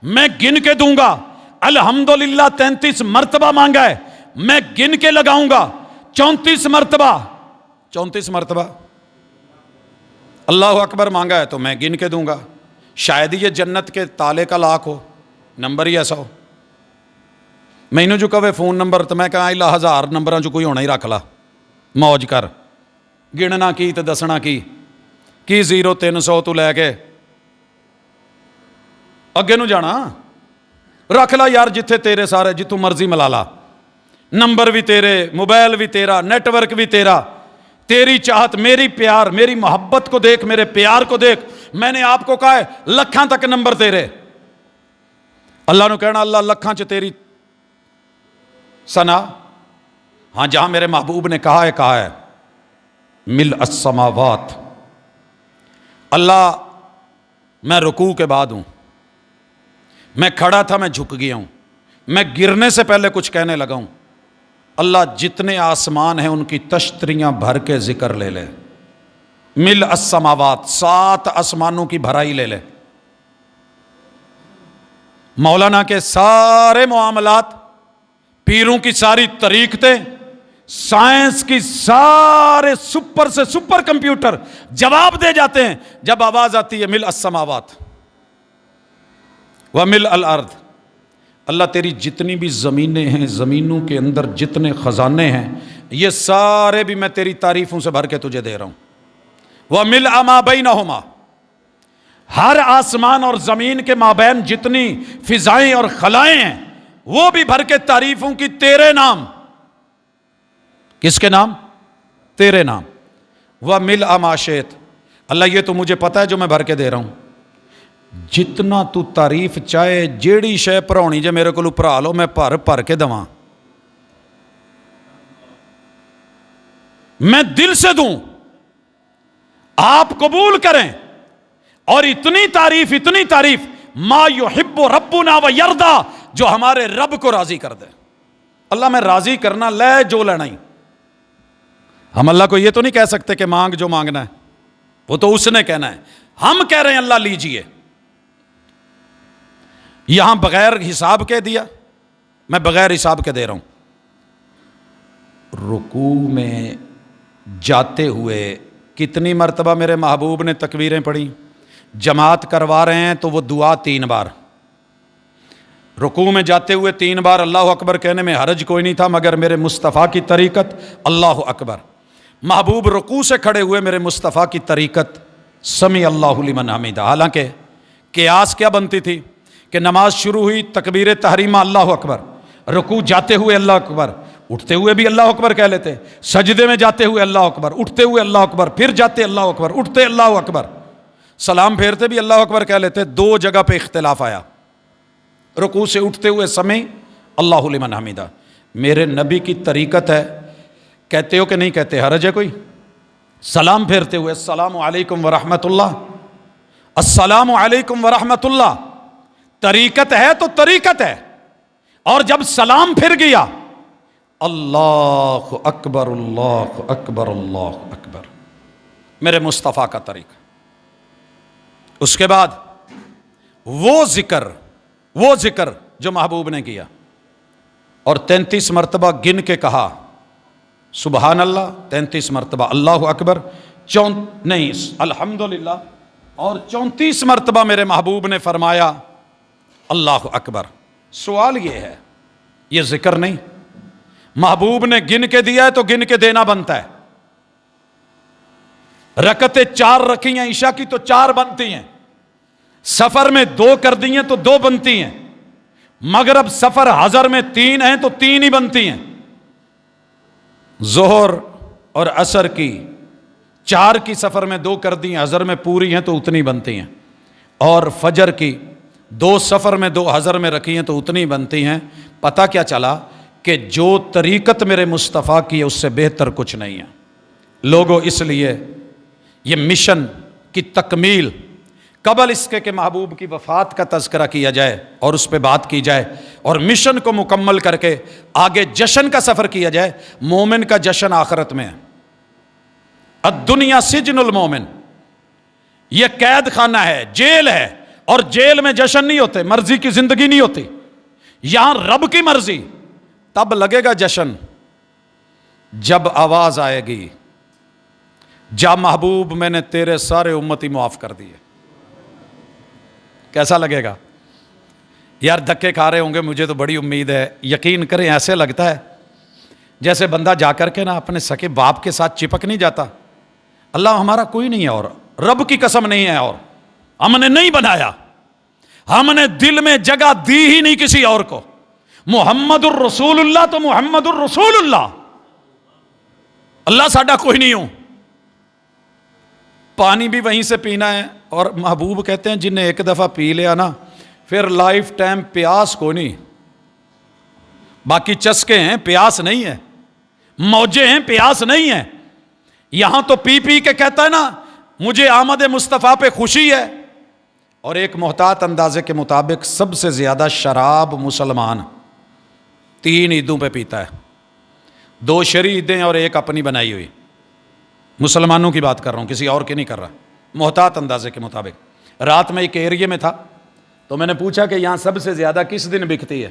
میں گن کے دوں گا. الحمدللہ 33 مرتبہ مانگا ہے, میں گن کے لگاؤں گا. 34 مرتبہ اللہ اکبر مانگا ہے تو میں گن کے دوں گا. شاید یہ جنت کے تالے کا لاکھ ہو, نمبر ہی ایسا ہو. مینوں جو کہے فون نمبر تو میں کہا اللہ 1000 نمبراں جو کوئی ہونا ہی رکھ لا, موج کر. گننا کی تو دسنا کی 0 300 تو لے کے اگے نو جانا. رکھ لا یار جتھے تیرے سارے, جتوں مرضی ملا لا, نمبر بھی تیرے, موبائل بھی تیرا, نیٹ ورک بھی تیرا. تیری چاہت, میری پیار, میری محبت کو دیکھ, میرے پیار کو دیکھ. میں نے آپ کو کہا ہے لکھاں تک نمبر تیرے. اللہ نے کہنا اللہ لکھاں چ تیری سنا. ہاں جہاں میرے محبوب نے کہا ہے مل السماوات. اللہ میں رکوع کے بعد ہوں, میں کھڑا تھا میں جھک گیا ہوں, میں گرنے سے پہلے کچھ کہنے لگا ہوں. اللہ جتنے آسمان ہیں ان کی تشتریاں بھر کے ذکر لے لے. مل السماوات 7 آسمانوں کی بھرائی لے لے. مولانا کے سارے معاملات, پیروں کی ساری طریقتیں, سائنس کی سارے سپر سے سپر کمپیوٹر جواب دے جاتے ہیں جب آواز آتی ہے مل السماوات ومل الارض. اللہ تیری جتنی بھی زمینیں ہیں, زمینوں کے اندر جتنے خزانے ہیں, یہ سارے بھی میں تیری تعریفوں سے بھر کے تجھے دے رہا ہوں. وَمِلْءَ مَا بَيْنَهُمَا, ہر آسمان اور زمین کے مابین جتنی فضائیں اور خلائیں ہیں وہ بھی بھر کے تعریفوں کی تیرے نام. کس کے نام؟ تیرے نام. وَمِلْءَ مَا شِئْتَ, اللہ یہ تو مجھے پتا ہے جو میں بھر کے دے رہا ہوں. جتنا تو تعریف چاہے, جیڑی شے پرانی جے میرے کو پرا لو, میں بھر کے دواں. میں دل سے دوں، آپ قبول کریں، اور اتنی تعریف ما یحب ربنا و یردا، جو ہمارے رب کو راضی کر دے۔ اللہ میں راضی کرنا لے جو لینا ہی۔ ہم اللہ کو یہ تو نہیں کہہ سکتے کہ مانگ جو مانگنا ہے، وہ تو اس نے کہنا ہے، ہم کہہ رہے ہیں اللہ لیجئے۔ یہاں بغیر حساب کے دیا، میں بغیر حساب کے دے رہا ہوں۔ رکوع میں جاتے ہوئے کتنی مرتبہ میرے محبوب نے تکبیریں پڑھی؟ جماعت کروا رہے ہیں تو وہ دعا 3 بار، رکوع میں جاتے ہوئے 3 بار اللہ اکبر کہنے میں حرج کوئی نہیں تھا، مگر میرے مصطفیٰ کی طریقت اللہ اکبر، محبوب رکوع سے کھڑے ہوئے میرے مصطفیٰ کی طریقت سمیع اللہ لمن حمیدہ۔ حالانکہ قیاس کیا بنتی تھی کہ نماز شروع ہوئی تکبیر تحریمہ اللہ اکبر، رکوع جاتے ہوئے اللہ اکبر، اٹھتے ہوئے بھی اللہ اکبر کہہ لیتے، سجدے میں جاتے ہوئے اللہ اکبر، اٹھتے ہوئے اللہ اکبر، پھر جاتے اللہ اکبر، اٹھتے اللہ اکبر، سلام پھیرتے بھی اللہ اکبر کہہ لیتے۔ 2 جگہ پہ اختلاف آیا، رکوع سے اٹھتے ہوئے سمیع اللہ لمن حمیدہ۔ میرے نبی کی طریقت ہے، کہتے ہو کہ نہیں کہتے؟ حرج ہے کوئی؟ سلام پھیرتے ہوئے السلام علیکم ورحمۃ اللہ، السلام علیکم ورحمۃ اللہ، طریقت ہے تو طریقت ہے۔ اور جب سلام پھر گیا اللہ اکبر اللہ اکبر اللہ اکبر، میرے مصطفیٰ کا طریقہ۔ اس کے بعد وہ ذکر جو محبوب نے کیا، اور 33 مرتبہ گن کے کہا سبحان اللہ، 33 مرتبہ اللہ اکبر، الحمدللہ، اور 34 مرتبہ میرے محبوب نے فرمایا اللہ اکبر۔ سوال یہ ہے، یہ ذکر نہیں، محبوب نے گن کے دیا ہے تو گن کے دینا بنتا ہے۔ رکعتیں 4 رکھی ہیں عشاء کی تو 4 بنتی ہیں، سفر میں 2 کر دی ہیں تو 2 بنتی ہیں، مغرب سفر حضر میں 3 ہیں تو 3 ہی بنتی ہیں، ظہر اور عصر کی 4 کی سفر میں 2 کر دی ہیں، حضر میں پوری ہیں تو اتنی بنتی ہیں، اور فجر کی 2 سفر میں 2 حضر میں رکھی ہیں تو اتنی بنتی ہیں۔ پتہ کیا چلا کہ جو طریقت میرے مصطفیٰ کی ہے اس سے بہتر کچھ نہیں ہے۔ لوگوں اس لیے یہ مشن کی تکمیل قبل اس کے کہ محبوب کی وفات کا تذکرہ کیا جائے اور اس پہ بات کی جائے، اور مشن کو مکمل کر کے آگے جشن کا سفر کیا جائے۔ مومن کا جشن آخرت میں ہے۔ الدنیا سجن المومن، یہ قید خانہ ہے، جیل ہے، اور جیل میں جشن نہیں ہوتے، مرضی کی زندگی نہیں ہوتی۔ یہاں رب کی مرضی، تب لگے گا جشن جب آواز آئے گی جا محبوب میں نے تیرے سارے امتی معاف کر دیے۔ کیسا لگے گا؟ یار دھکے کھا رہے ہوں گے، مجھے تو بڑی امید ہے، یقین کریں ایسے لگتا ہے جیسے بندہ جا کر کے نا اپنے سکے باپ کے ساتھ چپک نہیں جاتا، اللہ ہمارا کوئی نہیں ہے اور رب کی قسم نہیں ہے، اور ہم نے نہیں بنایا، ہم نے دل میں جگہ دی ہی نہیں کسی اور کو۔ محمد الرسول اللہ تو محمد الرسول اللہ، اللہ ساڈا کوئی نہیں ہوں۔ پانی بھی وہیں سے پینا ہے، اور محبوب کہتے ہیں جن نے ایک دفعہ پی لیا نا پھر لائف ٹائم پیاس کوئی نہیں، باقی چسکے ہیں پیاس نہیں ہے، موجے ہیں پیاس نہیں ہے۔ یہاں تو پی پی کے کہتا ہے نا مجھے آمد مصطفیٰ پہ خوشی ہے، اور ایک محتاط اندازے کے مطابق سب سے زیادہ شراب مسلمان 3 عیدوں پہ پیتا ہے، 2 شرعی عیدیں اور 1 اپنی بنائی ہوئی۔ مسلمانوں کی بات کر رہا ہوں، کسی اور کی نہیں کر رہا، محتاط اندازے کے مطابق۔ رات میں ایک ایریے میں تھا تو میں نے پوچھا کہ یہاں سب سے زیادہ کس دن بکتی ہے؟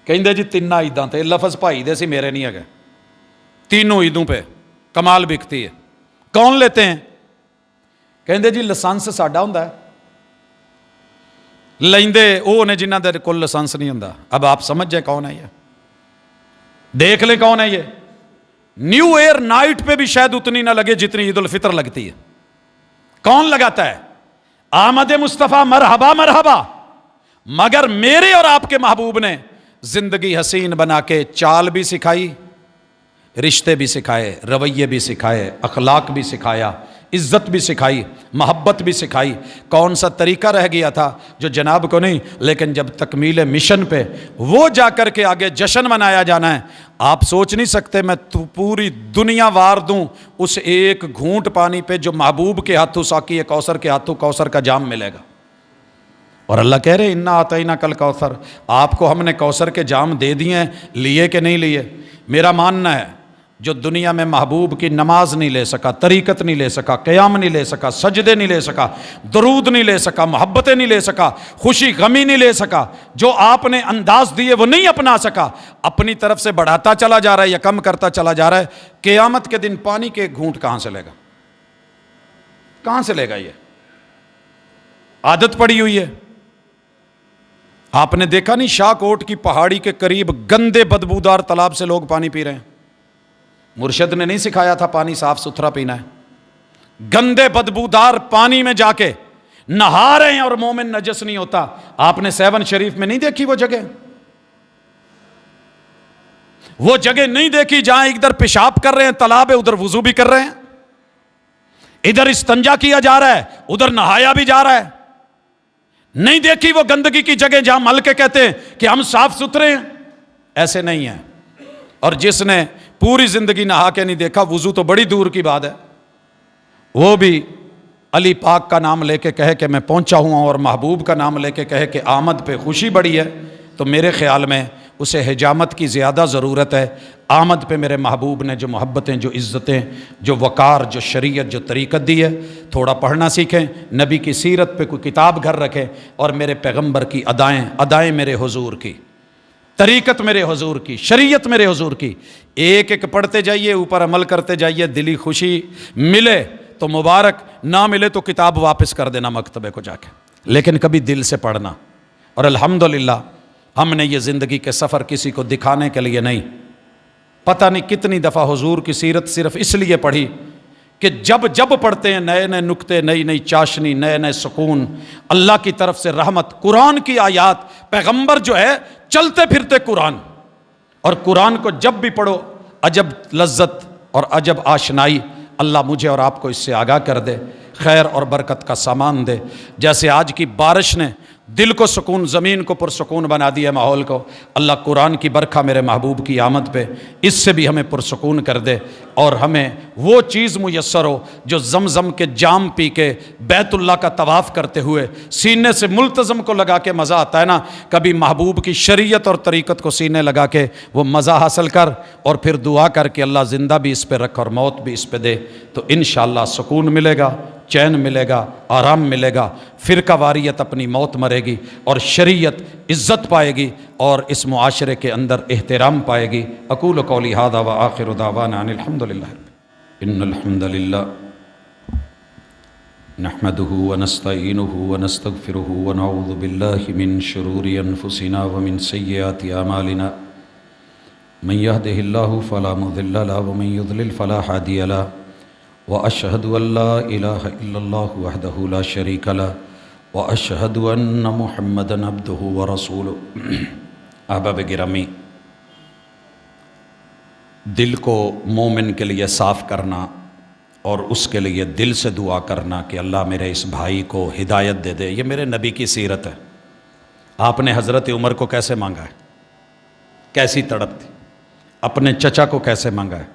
کہیں جی 3 عیداں تے، لفظ بھائی دے سی میرے نہیں ہے، 3 عیدوں پہ کمال بکتی ہے۔ کون لیتے ہیں؟ کہیں جی لائسنس ساڈا ہوندا ہے، لیندے وہ نے جنہ دے کول لائسنس نہیں ہوندا۔ اب آپ سمجھ جائے کون ہے یہ، دیکھ لیں کون ہے یہ۔ نیو ایئر نائٹ پہ بھی شاید اتنی نہ لگے جتنی عید الفطر لگتی ہے۔ کون لگاتا ہے؟ آمد مصطفیٰ مرحبا مرحبا، مگر میرے اور آپ کے محبوب نے زندگی حسین بنا کے چال بھی سکھائی، رشتے بھی سکھائے، رویے بھی سکھائے، اخلاق بھی سکھایا، عزت بھی سکھائی، محبت بھی سکھائی۔ کون سا طریقہ رہ گیا تھا جو جناب کو نہیں، لیکن جب تکمیل مشن پہ وہ جا کر کے آگے جشن منایا جانا ہے، آپ سوچ نہیں سکتے میں پوری دنیا وار دوں اس ایک گھونٹ پانی پہ جو محبوب کے ہاتھوں ساقی کوثر کے ہاتھوں کوثر کا جام ملے گا۔ اور اللہ کہہ رہے انا آتینا کل کوثر، آپ کو ہم نے کوثر کے جام دے دیے ہیں، لیے کہ نہیں لیے؟ میرا ماننا ہے جو دنیا میں محبوب کی نماز نہیں لے سکا، طریقت نہیں لے سکا، قیام نہیں لے سکا، سجدے نہیں لے سکا، درود نہیں لے سکا، محبتیں نہیں لے سکا، خوشی غمی نہیں لے سکا، جو آپ نے انداز دیے وہ نہیں اپنا سکا، اپنی طرف سے بڑھاتا چلا جا رہا ہے یا کم کرتا چلا جا رہا ہے، قیامت کے دن پانی کے گھونٹ کہاں سے لے گا؟ کہاں سے لے گا؟ یہ عادت پڑی ہوئی ہے۔ آپ نے دیکھا نہیں شاہ کوٹ کی پہاڑی کے قریب گندے بدبودار تالاب سے لوگ پانی پی رہے ہیں؟ مرشد نے نہیں سکھایا تھا پانی صاف ستھرا پینا ہے؟ گندے بدبودار پانی میں جا کے نہا رہے ہیں اور مومن نجس نہیں ہوتا۔ آپ نے 7 شریف میں نہیں دیکھی وہ جگہ نہیں دیکھی جہاں ادھر پیشاب کر رہے ہیں تالاب ہے، ادھر وضو بھی کر رہے ہیں، ادھر استنجا کیا جا رہا ہے، ادھر نہایا بھی جا رہا ہے؟ نہیں دیکھی وہ گندگی کی جگہ جہاں مل کے کہتے ہیں کہ ہم صاف ستھرے ہیں؟ ایسے نہیں ہیں۔ اور جس نے پوری زندگی نہا کے نہیں دیکھا، وضو تو بڑی دور کی بات ہے، وہ بھی علی پاک کا نام لے کے کہے کہ میں پہنچا ہوں اور محبوب کا نام لے کے کہے کہ آمد پہ خوشی بڑی ہے، تو میرے خیال میں اسے حجامت کی زیادہ ضرورت ہے۔ آمد پہ میرے محبوب نے جو محبتیں، جو عزتیں، جو وقار، جو شریعت، جو طریقت دی ہے، تھوڑا پڑھنا سیکھیں، نبی کی سیرت پہ کوئی کتاب گھر رکھیں، اور میرے پیغمبر کی ادائیں میرے حضور کی، طریقت میرے حضور کی، شریعت میرے حضور کی، ایک ایک پڑھتے جائیے، اوپر عمل کرتے جائیے، دلی خوشی ملے تو مبارک، نہ ملے تو کتاب واپس کر دینا مکتبے کو جا کے، لیکن کبھی دل سے پڑھنا۔ اور الحمدللہ ہم نے یہ زندگی کے سفر کسی کو دکھانے کے لیے نہیں، پتہ نہیں کتنی دفعہ حضور کی سیرت صرف اس لیے پڑھی کہ جب پڑھتے ہیں نئے نئے نکتے، نئی نئی چاشنی، نئے نئے سکون، اللہ کی طرف سے رحمت، قرآن کی آیات، پیغمبر جو ہے چلتے پھرتے قرآن، اور قرآن کو جب بھی پڑھو عجب لذت اور عجب آشنائی۔ اللہ مجھے اور آپ کو اس سے آگاہ کر دے، خیر اور برکت کا سامان دے۔ جیسے آج کی بارش نے دل کو سکون، زمین کو پرسکون بنا دیا، ماحول کو، اللہ قرآن کی برکھا میرے محبوب کی آمد پہ اس سے بھی ہمیں پرسکون کر دے، اور ہمیں وہ چیز میسر ہو جو زمزم کے جام پی کے بیت اللہ کا طواف کرتے ہوئے سینے سے ملتزم کو لگا کے مزہ آتا ہے نا، کبھی محبوب کی شریعت اور طریقت کو سینے لگا کے وہ مزہ حاصل کر، اور پھر دعا کر کہ اللہ زندہ بھی اس پہ رکھ اور موت بھی اس پہ دے، تو انشاءاللہ سکون ملے گا، چین ملے گا، آرام ملے گا، فرقہ واریت اپنی موت مرے گی، اور شریعت عزت پائے گی، اور اس معاشرے کے اندر احترام پائے گی۔ اقول قولی ھذا وآخر دعوانا ان الحمدللہ ان الحمدللہ نحمده ونستعینه ونستغفره ونعوذ باللہ من شرور انفسنا ومن سیئات اعمالنا من يهده الله فلا مضل له ومن يضلل فلا هادي له وأشهد أن لا إله إلا الله وحده لا شريك له وأشهد أن محمدًا عبده ورسوله۔ احباب گرامی، دل کو مومن کے لیے صاف کرنا اور اس کے لیے دل سے دعا کرنا کہ اللہ میرے اس بھائی کو ہدایت دے دے، یہ میرے نبی کی سیرت ہے۔ آپ نے حضرت عمر کو کیسے مانگا ہے، کیسی تڑپ تھی، اپنے چچا کو کیسے مانگا ہے،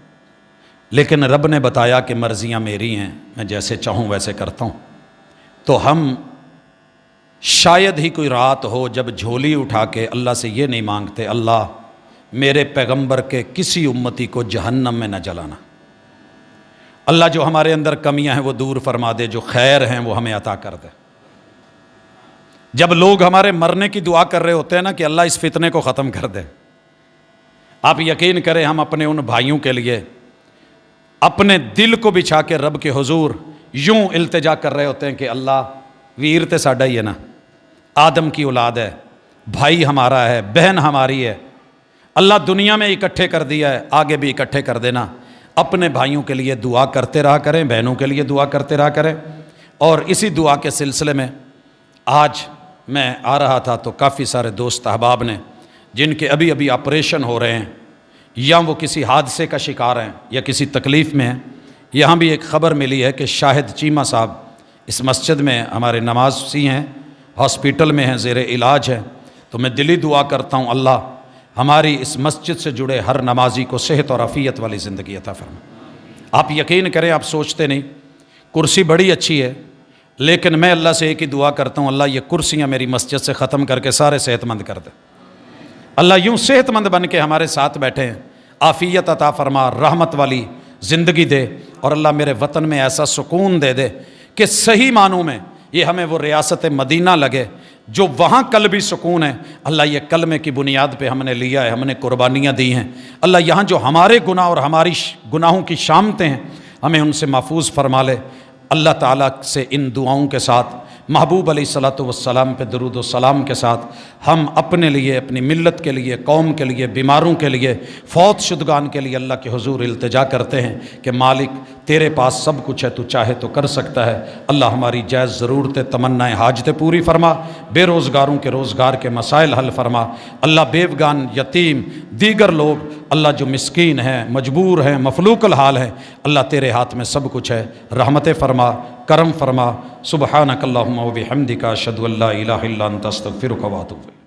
لیکن رب نے بتایا کہ مرضیاں میری ہیں، میں جیسے چاہوں ویسے کرتا ہوں۔ تو ہم شاید ہی کوئی رات ہو جب جھولی اٹھا کے اللہ سے یہ نہیں مانگتے اللہ میرے پیغمبر کے کسی امتی کو جہنم میں نہ جلانا، اللہ جو ہمارے اندر کمیاں ہیں وہ دور فرما دے، جو خیر ہیں وہ ہمیں عطا کر دے۔ جب لوگ ہمارے مرنے کی دعا کر رہے ہوتے ہیں نا کہ اللہ اس فتنے کو ختم کر دے، آپ یقین کریں ہم اپنے ان بھائیوں کے لیے اپنے دل کو بچھا کے رب کے حضور یوں التجا کر رہے ہوتے ہیں کہ اللہ ویر تے ساڈا ہی ہے نا، آدم کی اولاد ہے، بھائی ہمارا ہے، بہن ہماری ہے، اللہ دنیا میں اکٹھے کر دیا ہے، آگے بھی اکٹھے کر دینا۔ اپنے بھائیوں کے لیے دعا کرتے رہا کریں، بہنوں کے لیے دعا کرتے رہا کریں۔ اور اسی دعا کے سلسلے میں آج میں آ رہا تھا تو کافی سارے دوست احباب نے جن کے ابھی آپریشن ہو رہے ہیں یا وہ کسی حادثے کا شکار ہیں یا کسی تکلیف میں ہیں، یہاں بھی ایک خبر ملی ہے کہ شاہد چیمہ صاحب اس مسجد میں ہمارے نمازی ہیں، ہاسپیٹل میں ہیں، زیر علاج ہے۔ تو میں دلی دعا کرتا ہوں اللہ ہماری اس مسجد سے جڑے ہر نمازی کو صحت اور عافیت والی زندگی عطا فرما۔ آپ یقین کریں، آپ سوچتے نہیں، کرسی بڑی اچھی ہے، لیکن میں اللہ سے ایک ہی دعا کرتا ہوں، اللہ یہ کرسیاں میری مسجد سے ختم کر کے سارے صحت مند کر دے۔ اللہ یوں صحت مند بن کے ہمارے ساتھ بیٹھے ہیں، عافیت عطا فرما، رحمت والی زندگی دے، اور اللہ میرے وطن میں ایسا سکون دے دے کہ صحیح معنوں میں یہ ہمیں وہ ریاست مدینہ لگے جو وہاں قلبی سکون ہے۔ اللہ یہ کلمے کی بنیاد پہ ہم نے لیا ہے، ہم نے قربانیاں دی ہیں۔ اللہ یہاں جو ہمارے گناہ اور ہماری گناہوں کی شامتیں ہیں، ہمیں ان سے محفوظ فرما لے۔ اللہ تعالیٰ سے ان دعاؤں کے ساتھ، محبوب علیہ الصلوۃ والسلام پہ درود و سلام کے ساتھ، ہم اپنے لیے، اپنی ملت کے لیے، قوم کے لیے، بیماروں کے لیے، فوت شدگان کے لیے اللہ کے حضور التجا کرتے ہیں کہ مالک تیرے پاس سب کچھ ہے، تو چاہے تو کر سکتا ہے۔ اللہ ہماری جائز ضرورتیں، تمنائیں، حاجتیں پوری فرما، بے روزگاروں کے روزگار کے مسائل حل فرما۔ اللہ بیوگان، یتیم، دیگر لوگ اللہ جو مسکین ہیں، مجبور ہیں، مفلوق الحال ہیں، اللہ تیرے ہاتھ میں سب کچھ ہے، رحمتیں فرما، کرم فرما۔ سبحانک اللہم و بحمدک، اشہد ان لا الہ الا انت، استغفرک و اتوب الیک۔